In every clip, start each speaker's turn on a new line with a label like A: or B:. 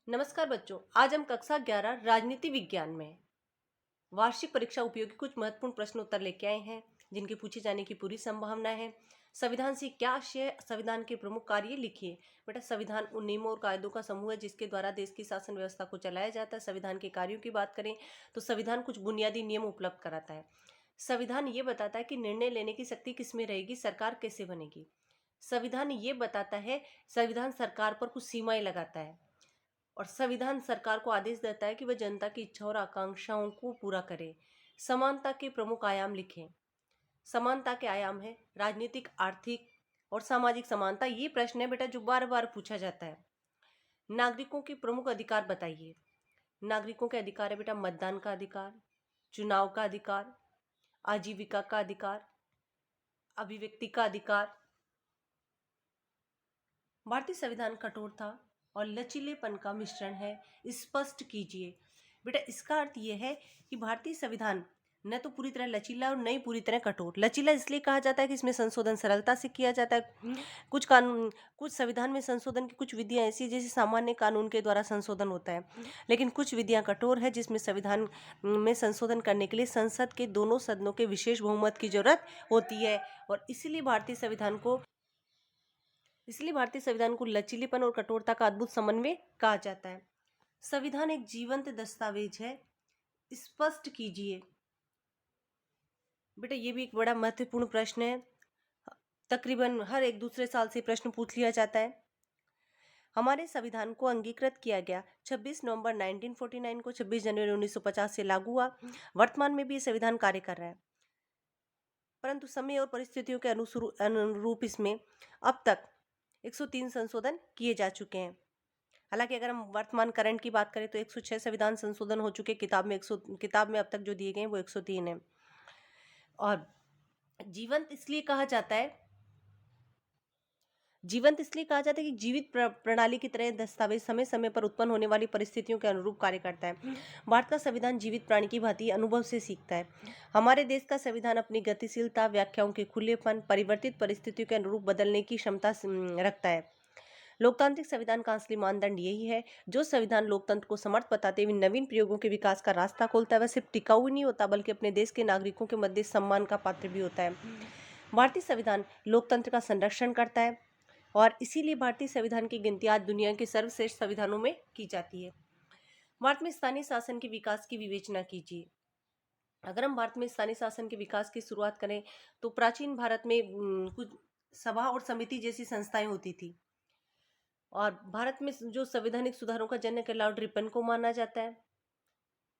A: नमस्कार बच्चों। आज हम कक्षा 11 राजनीति विज्ञान में वार्षिक परीक्षा उपयोगी कुछ महत्वपूर्ण प्रश्न उत्तर लेके आए हैं जिनके पूछे जाने की पूरी संभावना है। संविधान से क्या आशय है? संविधान के प्रमुख कार्य लिखिए। बेटा, संविधान उन नियमों और कायदों का समूह है जिसके द्वारा देश की शासन व्यवस्था को चलाया जाता है। संविधान के कार्यों की बात करें तो संविधान कुछ बुनियादी नियम उपलब्ध कराता है। संविधान ये बताता है कि निर्णय लेने की शक्ति किसमें रहेगी, सरकार कैसे बनेगी। संविधान ये बताता है, संविधान सरकार पर कुछ सीमाएं लगाता है और संविधान सरकार को आदेश देता है कि वह जनता की इच्छा और आकांक्षाओं को पूरा करे। समानता के प्रमुख आयाम लिखें। समानता के आयाम है राजनीतिक, आर्थिक और सामाजिक समानता। ये प्रश्न है बेटा जो बार बार पूछा जाता है। नागरिकों के प्रमुख अधिकार बताइए। नागरिकों के अधिकार है बेटा मतदान का अधिकार, चुनाव का अधिकार, आजीविका का अधिकार, अभिव्यक्ति का अधिकार। भारतीय संविधान कठोरता और लचीलेपन का मिश्रण है, स्पष्ट कीजिए। बेटा, इसका अर्थ यह है कि भारतीय संविधान न तो पूरी तरह लचीला और न ही पूरी तरह कठोर। लचीला इसलिए कहा जाता है कि इसमें संशोधन सरलता से किया जाता है। कुछ संविधान में संशोधन की कुछ विधियां ऐसी जैसे सामान्य कानून के द्वारा संशोधन होता है, लेकिन कुछ विधियां कठोर है जिसमें संविधान में संशोधन करने के लिए संसद के दोनों सदनों के विशेष बहुमत की जरूरत होती है। और इसलिए भारतीय संविधान को लचीलेपन और कठोरता का अद्भुत समन्वय कहा जाता है। संविधान एक जीवंत दस्तावेज है, स्पष्ट कीजिए। बेटा, ये भी एक बड़ा महत्वपूर्ण प्रश्न है। तकरीबन हर एक दूसरे साल से प्रश्न पूछ लिया जाता है। हमारे संविधान को अंगीकृत किया गया 26 नवंबर 1949 को 26 जनवरी 1950 से लागू हुआ। वर्तमान में भी ये संविधान कार्य कर रहा है, परंतु समय और परिस्थितियों के अनुरूप इसमें अब तक 103 संशोधन किए जा चुके हैं। हालांकि अगर हम वर्तमान करंट की बात करें तो 106 संविधान संशोधन हो चुके। किताब में अब तक जो दिए गए हैं वो 103 है। और जीवंत इसलिए कहा जाता है कि जीवित प्रणाली की तरह दस्तावेज समय समय पर उत्पन्न होने वाली परिस्थितियों के अनुरूप कार्य करता है। भारत का संविधान जीवित प्राणी की भांति अनुभव से सीखता है। हमारे देश का संविधान अपनी गतिशीलता, व्याख्याओं के खुलेपन, परिवर्तित परिस्थितियों के अनुरूप बदलने की क्षमता रखता है। लोकतांत्रिक संविधान का असली मानदंड यही है। जो संविधान लोकतंत्र को समर्थ बताते हुए नवीन प्रयोगों के विकास का रास्ता खोलता है, वह सिर्फ टिकाऊ ही नहीं होता बल्कि अपने देश के नागरिकों के मध्य सम्मान का पात्र भी होता है। भारतीय संविधान लोकतंत्र का संरक्षण करता है और इसीलिए भारतीय संविधान की गिनती आज दुनिया के सर्वश्रेष्ठ संविधानों में की जाती है। भारत में स्थानीय शासन के विकास की विवेचना कीजिए। अगर हम भारत में स्थानीय शासन के विकास की शुरुआत करें तो प्राचीन भारत में कुछ सभा और समिति जैसी संस्थाएं होती थी और भारत में जो संवैधानिक सुधारों का जनक लॉर्ड रिपन को माना जाता है।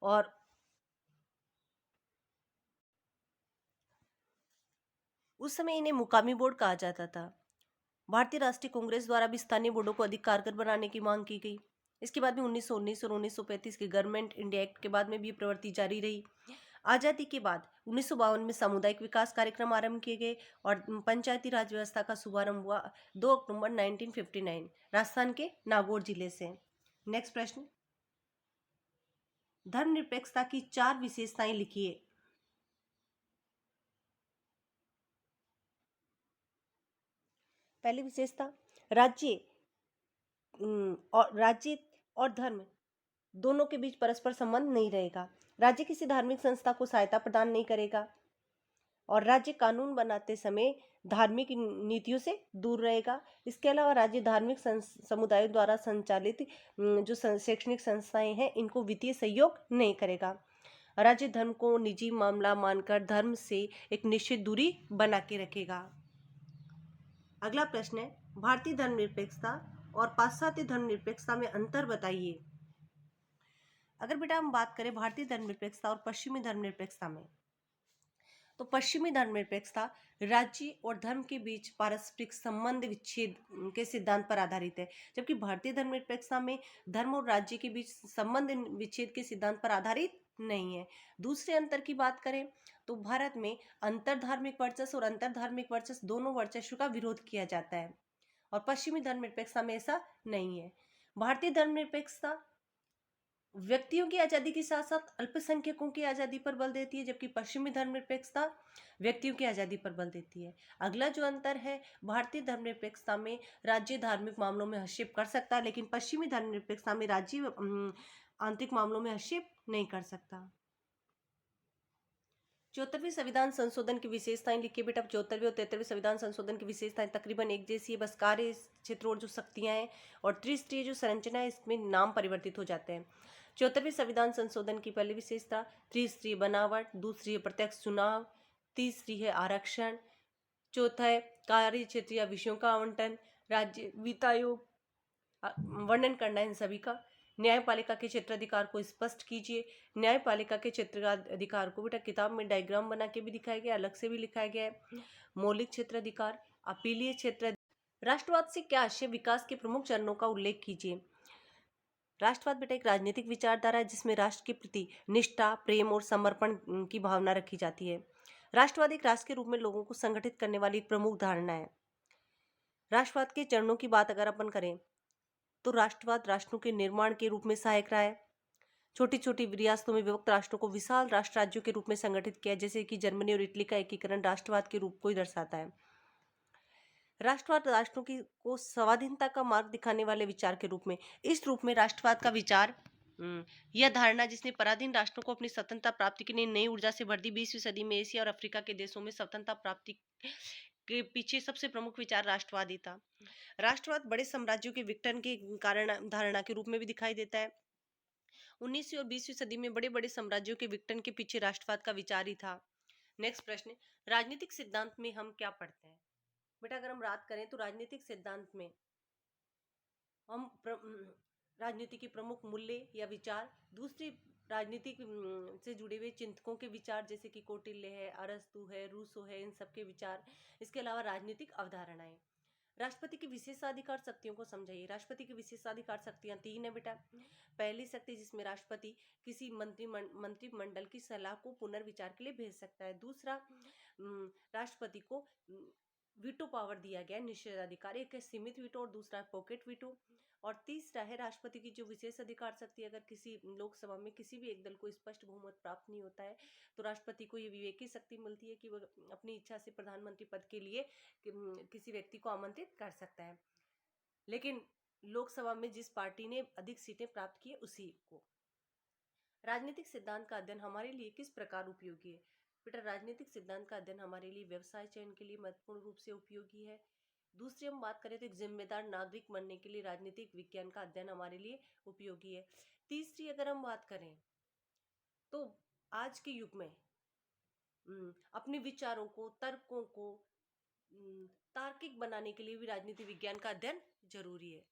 A: और उस समय इन्हें मुकामी बोर्ड कहा जाता था। भारतीय राष्ट्रीय कांग्रेस द्वारा भी स्थानीय बोर्डों को अधिक कारगर बनाने की मांग की गई। इसके बाद में 1919 और 1935 के गवर्नमेंट इंडिया एक्ट के बाद में भी प्रवृत्ति जारी रही। आज़ादी के बाद 1952 में सामुदायिक विकास कार्यक्रम आरंभ किए गए और पंचायती राज व्यवस्था का शुभारंभ हुआ 2 अक्टूबर 1959 राजस्थान के नागौर जिले से। नेक्स्ट प्रश्न, धर्मनिरपेक्षता की 4 विशेषताएं लिखिए। पहली विशेषता, राज्य राज्य और धर्म दोनों के बीच परस्पर संबंध नहीं रहेगा। राज्य किसी धार्मिक संस्था को सहायता प्रदान नहीं करेगा और राज्य कानून बनाते समय धार्मिक नीतियों से दूर रहेगा। इसके अलावा राज्य धार्मिक समुदायों द्वारा संचालित जो शैक्षणिक संस्थाएं हैं इनको वित्तीय सहयोग नहीं करेगा। राज्य धर्म को निजी मामला मानकर धर्म से एक निश्चित दूरी बना के रखेगा। अगला प्रश्न है, भारतीय धर्मनिरपेक्षता और पाश्चात्य धर्मनिरपेक्षता में अंतर बताइए। अगर बेटा हम बात करें भारतीय धर्मनिरपेक्षता और पश्चिमी धर्मनिरपेक्षता में, तो पश्चिमी धर्मनिरपेक्षता राज्य और धर्म के बीच पारस्परिक संबंध विच्छेद के सिद्धांत पर आधारित है, जबकि भारतीय धर्मनिरपेक्षता में धर्म और राज्य के बीच संबंध विच्छेद के सिद्धांत पर आधारित नहीं है। दूसरे अंतर की बात करें तो भारत में अंतरधार्मिक वर्चस्व और अंतरधार्मिक वर्चस्व दोनों वर्चस्व का विरोध किया जाता है और पश्चिमी धर्मनिरपेक्षता में ऐसा नहीं है। भारतीय धर्मनिरपेक्षता व्यक्तियों की आज़ादी के साथ साथ अल्पसंख्यकों की आज़ादी पर बल देती है, जबकि पश्चिमी धर्मनिरपेक्षता व्यक्तियों की आज़ादी पर बल देती है। अगला जो अंतर है, भारतीय धर्मनिरपेक्षता में राज्य धार्मिक मामलों में हस्तक्षेप कर सकता है, लेकिन पश्चिमी धर्मनिरपेक्षता में राज्य आंतरिक मामलों में हस्तक्षेप नहीं कर सकता। 74वें संविधान संशोधन की विशेषताएं लिखिए बेटा। 74वें और 73वें संविधान संशोधन की विशेषताएं तकरीबन एक जैसी है, बस कार्य क्षेत्र और जो शक्तियां हैं और त्रिस्तरीय जो संरचना है इसमें नाम परिवर्तित हो जाते हैं। 74वें संविधान संशोधन की पहली विशेषता त्रिस्तरीय बनावट, दूसरी है प्रत्यक्ष चुनाव, तीसरी है आरक्षण, चौथा है कार्य क्षेत्र या विषयों का आवंटन, राज्य वित्त आयोग वर्णन करना है इन सभी का। न्यायपालिका के क्षेत्राधिकार को स्पष्ट कीजिए। न्यायपालिका के क्षेत्राधिकार को बेटा किताब में डायग्राम बना के भी दिखाया गया, अलग से भी लिखाया गया है। मौलिक क्षेत्राधिकार, अपीलीय क्षेत्र। राष्ट्रवाद से क्या आशय, विकास के प्रमुख चरणों का उल्लेख कीजिए। राष्ट्रवाद बेटा एक राजनीतिक विचारधारा है जिसमें राष्ट्र के प्रति निष्ठा, प्रेम और समर्पण की भावना रखी जाती है। राष्ट्रवाद एक राष्ट्र के रूप में लोगों को संगठित करने वाली एक प्रमुख धारणा है। राष्ट्रवाद के चरणों की बात अगर अपन करें तो राष्ट्रवाद राष्ट्रों के निर्माण के रूप में सहायक रहा है। छोटी छोटी रियासतों में विभक्त राष्ट्रों को विशाल राष्ट्र राज्यों के रूप में संगठित किया, जैसे कि जर्मनी और इटली का एकीकरण राष्ट्रवाद के रूप को ही दर्शाता है। राष्ट्रवाद राष्ट्रों की को स्वाधीनता का मार्ग दिखाने वाले विचार के रूप में, इस रूप में राष्ट्रवाद का विचार यह धारणा जिसने पराधीन राष्ट्रों को अपनी स्वतंत्रता प्राप्ति के लिए नई ऊर्जा से भर दी। 20वीं सदी में एशिया और अफ्रीका के देशों में स्वतंत्रता प्राप्ति के पीछे सबसे प्रमुख विचार राष्ट्रवादी था। राष्ट्रवाद बड़े साम्राज्यों के विघटन के कारण धारणा के रूप में भी दिखाई देता है। 19वीं और 20वीं सदी में बड़े बड़े साम्राज्यों के विघटन के पीछे राष्ट्रवाद का विचार ही था। नेक्स्ट प्रश्न, राजनीतिक सिद्धांत में हम क्या पढ़ते हैं। बेटा अगर हम बात करें तो राजनीतिक सिद्धांत में हम राजनीति के प्रमुख मूल्य या विचार, दूसरी राजनीतिक से जुड़े हुए चिंतकों के विचार जैसे कि कौटिल्य है, अरस्तु है, रूसो है, इन सब के विचार, इसके अलावा राजनीतिक अवधारणाएं। राष्ट्रपति की विशेषाधिकार शक्तियों को समझाइए। राष्ट्रपति की विशेषाधिकार शक्तियां तीन है बेटा। पहली शक्ति जिसमें राष्ट्रपति किसी मंत्रिमंडल की सलाह को पुनर्विचार के लिए भेज सकता है। दूसरा, राष्ट्रपति को वीटो पावर दिया गया है, निषेधाधिकार। एक है सीमित वीटो और दूसरा पॉकेट वीटो। और तीसरा है राष्ट्रपति की जो विशेष अधिकार शक्ति, अगर किसी लोकसभा में किसी भी एक दल को स्पष्ट बहुमत प्राप्त नहीं होता है तो राष्ट्रपति को ये विवेकी शक्ति मिलती है कि वह अपनी इच्छा से प्रधानमंत्री पद के लिए किसी व्यक्ति को आमंत्रित कर सकता है, लेकिन लोकसभा में जिस पार्टी ने अधिक सीटें प्राप्त की उसी को। राजनीतिक सिद्धांत का अध्ययन हमारे लिए किस प्रकार उपयोगी है। बेटा राजनीतिक सिद्धांत का अध्ययन हमारे लिए व्यवसाय चयन के लिए महत्वपूर्ण रूप से उपयोगी है। दूसरी हम बात करें तो एक जिम्मेदार नागरिक बनने के लिए राजनीतिक विज्ञान का अध्ययन हमारे लिए उपयोगी है। तीसरी अगर हम बात करें तो आज के युग में अपने विचारों को, तर्कों को तार्किक बनाने के लिए भी राजनीति विज्ञान का अध्ययन जरूरी है।